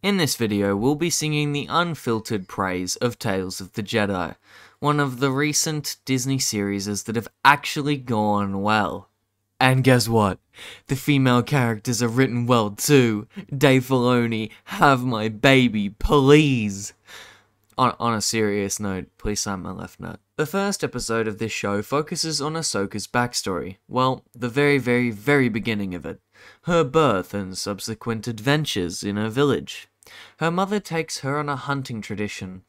In this video, we'll be singing the unfiltered praise of Tales of the Jedi, one of the recent Disney series that have actually gone well. And guess what? The female characters are written well too. Dave Filoni, have my baby, please. On a serious note, please sign my left note. The first episode of this show focuses on Ahsoka's backstory. Well, the very beginning of it. Her birth and subsequent adventures in her village. Her mother takes her on a hunting tradition.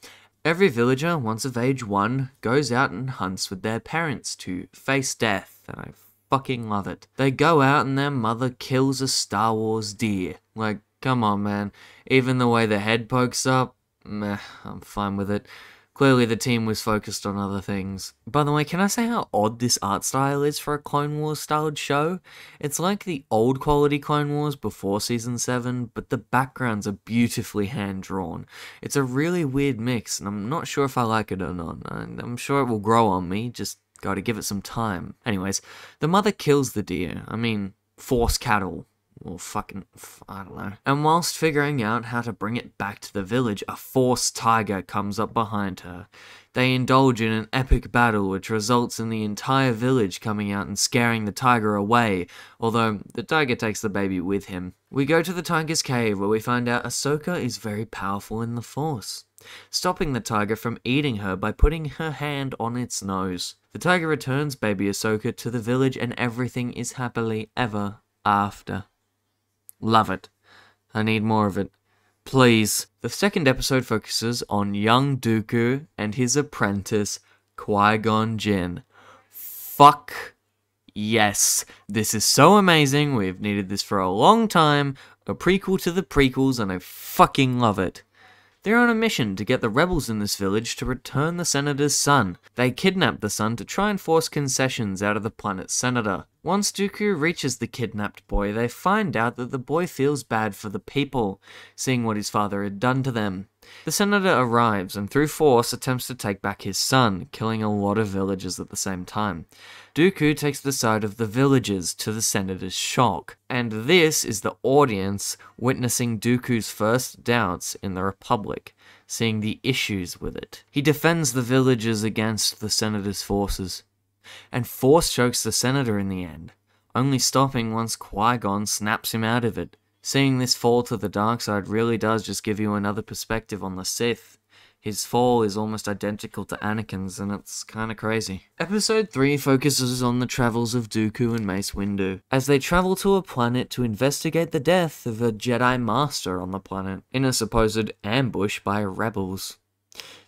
Every villager, once of age 1, goes out and hunts with their parents to face death, and I fucking love it. They go out and their mother kills a Star Wars deer. Like, come on man, even the way the head pokes up, meh, I'm fine with it. Clearly the team was focused on other things. By the way, can I say how odd this art style is for a Clone Wars styled show? It's like the old quality Clone Wars before Season 7, but the backgrounds are beautifully hand-drawn. It's a really weird mix, and I'm not sure if I like it or not. I'm sure it will grow on me, just gotta give it some time. Anyways, the mother kills the deer. I mean, force cattle. Or fucking, I don't know. And whilst figuring out how to bring it back to the village, a force tiger comes up behind her. They indulge in an epic battle which results in the entire village coming out and scaring the tiger away, although the tiger takes the baby with him. We go to the tiger's cave where we find out Ahsoka is very powerful in the force, stopping the tiger from eating her by putting her hand on its nose. The tiger returns baby Ahsoka to the village and everything is happily ever after. Love it. I need more of it. Please. The second episode focuses on young Dooku and his apprentice, Qui-Gon Jinn. Fuck yes. This is so amazing. We've needed this for a long time. A prequel to the prequels, and I fucking love it. They're on a mission to get the rebels in this village to return the senator's son. They kidnap the son to try and force concessions out of the planet's senator. Once Dooku reaches the kidnapped boy, they find out that the boy feels bad for the people, seeing what his father had done to them. The senator arrives and through force attempts to take back his son, killing a lot of villagers at the same time. Dooku takes the side of the villagers to the senator's shock, and this is the audience witnessing Dooku's first doubts in the Republic, seeing the issues with it. He defends the villagers against the senator's forces, and force chokes the senator in the end, only stopping once Qui-Gon snaps him out of it. Seeing this fall to the dark side really does just give you another perspective on the Sith. His fall is almost identical to Anakin's, and it's kinda crazy. Episode 3 focuses on the travels of Dooku and Mace Windu, as they travel to a planet to investigate the death of a Jedi Master on the planet, in a supposed ambush by rebels.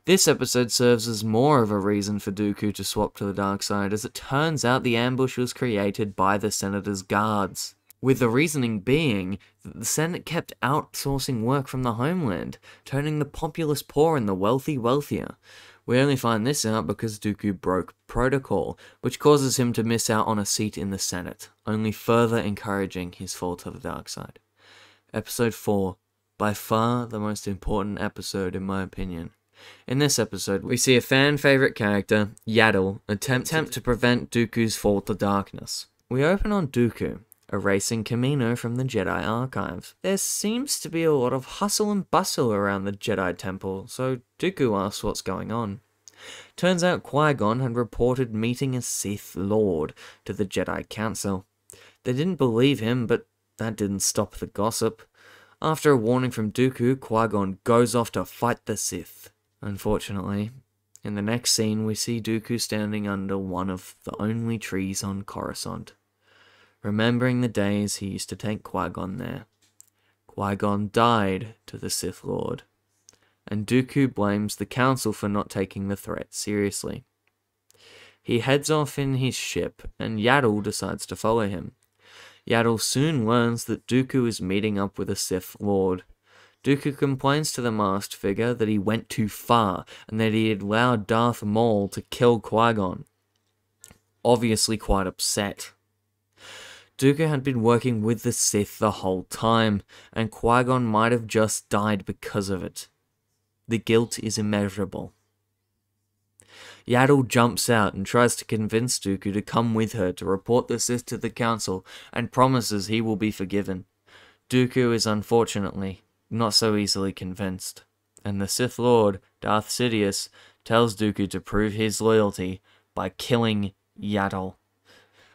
This episode serves as more of a reason for Dooku to swap to the dark side, as it turns out the ambush was created by the Senator's guards, with the reasoning being that the Senate kept outsourcing work from the homeland, turning the populace poor and the wealthy wealthier. We only find this out because Dooku broke protocol, which causes him to miss out on a seat in the Senate, only further encouraging his fall to the dark side. Episode 4, by far the most important episode in my opinion. In this episode, we see a fan-favourite character, Yaddle, attempt to prevent Dooku's fall to darkness. We open on Dooku, erasing Kamino from the Jedi archives. There seems to be a lot of hustle and bustle around the Jedi Temple, so Dooku asks what's going on. Turns out Qui-Gon had reported meeting a Sith Lord to the Jedi Council. They didn't believe him, but that didn't stop the gossip. After a warning from Dooku, Qui-Gon goes off to fight the Sith. Unfortunately, in the next scene we see Dooku standing under one of the only trees on Coruscant, remembering the days he used to take Qui-Gon there. Qui-Gon died to the Sith Lord, and Dooku blames the Council for not taking the threat seriously. He heads off in his ship, and Yaddle decides to follow him. Yaddle soon learns that Dooku is meeting up with a Sith Lord. Dooku complains to the masked figure that he went too far, and that he had allowed Darth Maul to kill Qui-Gon. Obviously quite upset. Dooku had been working with the Sith the whole time, and Qui-Gon might have just died because of it. The guilt is immeasurable. Yaddle jumps out and tries to convince Dooku to come with her to report the Sith to the Council, and promises he will be forgiven. Dooku is unfortunately not so easily convinced. And the Sith Lord, Darth Sidious, tells Dooku to prove his loyalty by killing Yaddle.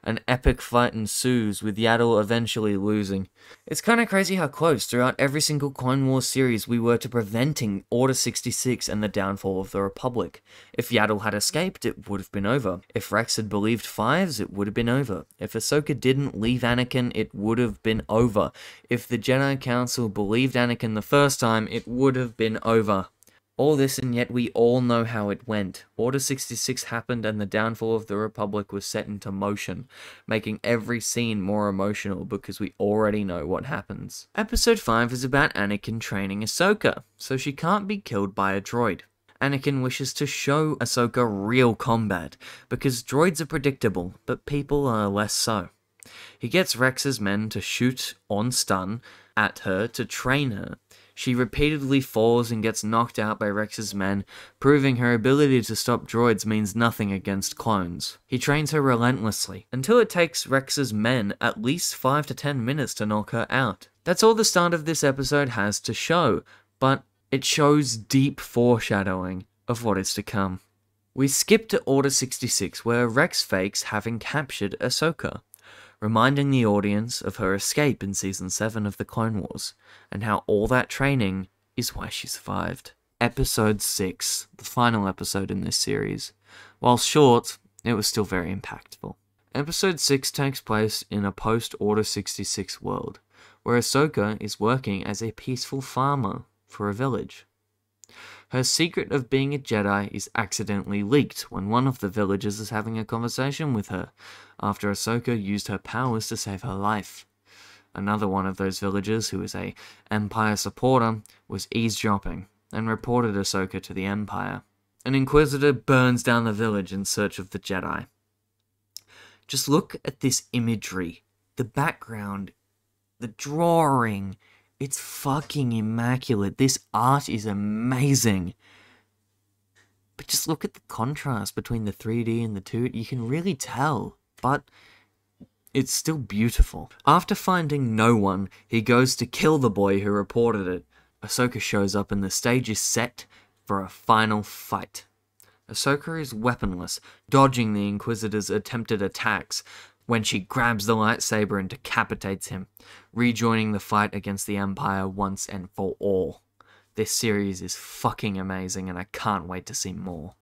An epic fight ensues, with Yaddle eventually losing. It's kind of crazy how close, throughout every single Clone Wars series, we were to preventing Order 66 and the downfall of the Republic. If Yaddle had escaped, it would have been over. If Rex had believed Fives, it would have been over. If Ahsoka didn't leave Anakin, it would have been over. If the Jedi Council believed Anakin the first time, it would have been over. All this, and yet we all know how it went. Order 66 happened and the downfall of the Republic was set into motion, making every scene more emotional because we already know what happens. Episode 5 is about Anakin training Ahsoka, so she can't be killed by a droid. Anakin wishes to show Ahsoka real combat, because droids are predictable, but people are less so. He gets Rex's men to shoot on stun at her to train her. She repeatedly falls and gets knocked out by Rex's men, proving her ability to stop droids means nothing against clones. He trains her relentlessly, until it takes Rex's men at least 5 to 10 minutes to knock her out. That's all the start of this episode has to show, but it shows deep foreshadowing of what is to come. We skip to Order 66, where Rex fakes having captured Ahsoka, reminding the audience of her escape in Season 7 of the Clone Wars, and how all that training is why she survived. Episode 6, the final episode in this series. While short, it was still very impactful. Episode 6 takes place in a post-Order 66 world, where Ahsoka is working as a peaceful farmer for a village. Her secret of being a Jedi is accidentally leaked when one of the villagers is having a conversation with her, after Ahsoka used her powers to save her life. Another one of those villagers, who is a Empire supporter, was eavesdropping and reported Ahsoka to the Empire. An Inquisitor burns down the village in search of the Jedi. Just look at this imagery, the background, the drawing. It's fucking immaculate. This art is amazing. But just look at the contrast between the 3D and the 2D. You can really tell, but it's still beautiful. After finding no one, he goes to kill the boy who reported it. Ahsoka shows up and the stage is set for a final fight. Ahsoka is weaponless, dodging the Inquisitor's attempted attacks, when she grabs the lightsaber and decapitates him, rejoining the fight against the Empire once and for all. This series is fucking amazing and I can't wait to see more.